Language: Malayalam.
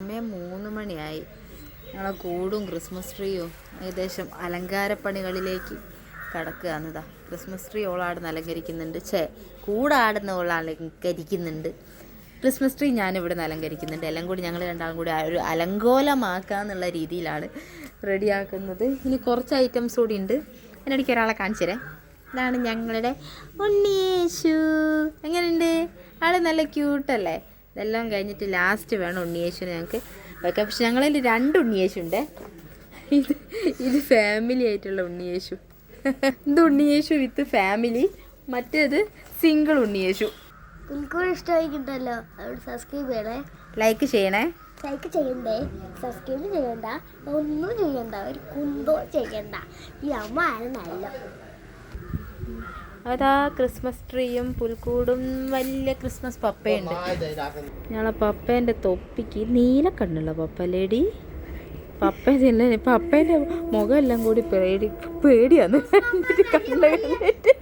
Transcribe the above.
സമയം 3 മണിയായി. ഞങ്ങളെ കൂടും ക്രിസ്മസ് ട്രീയും ഏകദേശം അലങ്കാരപ്പണികളിലേക്ക് കടക്കുകയാണിതാ. ക്രിസ്മസ് ട്രീ ഓളാടുന്ന് അലങ്കരിക്കുന്നുണ്ട്, കൂടാടുന്ന ഓളലങ്കരിക്കുന്നുണ്ട്. ക്രിസ്മസ് ട്രീ ഞാനിവിടെ നിന്ന് അലങ്കരിക്കുന്നുണ്ട്. എല്ലാം കൂടി ഞങ്ങൾ രണ്ടാളും കൂടി ഒരു അലങ്കോലമാക്കാന്നുള്ള രീതിയിലാണ് റെഡിയാക്കുന്നത്. ഇനി കുറച്ച് ഐറ്റംസ് കൂടി ഉണ്ട്. അതിനിടയ്ക്ക് ഒരാളെ കാണിച്ചു തരാം. ഇതാണ് ഞങ്ങളുടെ ഉണ്ണിയേശു. എങ്ങനെയുണ്ട്? ആൾ നല്ല ക്യൂട്ടല്ലേ? ഇതെല്ലാം കഴിഞ്ഞിട്ട് ലാസ്റ്റ് വേണം ഉണ്ണിയേശുവിന് ഞങ്ങൾക്ക് വെക്കാം. പക്ഷെ ഞങ്ങളിൽ 2 ഉണ്ണിയേശു ഉണ്ട്. ഇത് ഫാമിലി ആയിട്ടുള്ള ഉണ്ണിയേശു. ഇത് ഉണ്ണിയേശു വിത്ത് ഫാമിലി, മറ്റേത് സിംഗിൾ ഉണ്ണിയേശു. എനിക്കും ഇഷ്ടമായിക്കിട്ടല്ലോ. അവിടെ സബ്സ്ക്രൈബ് ചെയ്യണേ, ലൈക്ക് ചെയ്യണേ. ലൈക്ക് ചെയ്യണ്ടേ, സബ്സ്ക്രൈബ് ചെയ്യണ്ട, ഒന്നും ചെയ്യണ്ട, ഒരു കുന്തോ ചെയ്യണ്ട. ഈ അമ്മ ആണ് നല്ല. അതാ ക്രിസ്മസ് ട്രീയും പുൽക്കൂടും വലിയ ക്രിസ്മസ് പപ്പയുണ്ട്. ഞങ്ങളെ പപ്പേൻ്റെ തൊപ്പിക്ക് നീല കണ്ണുള്ള പപ്പ ലേഡി. പപ്പേൻ്റെ മുഖം എല്ലാം കൂടി പേടിയാന്ന് കണ്ടിട്ട് കണ്ണ് കണ്ടിട്ട്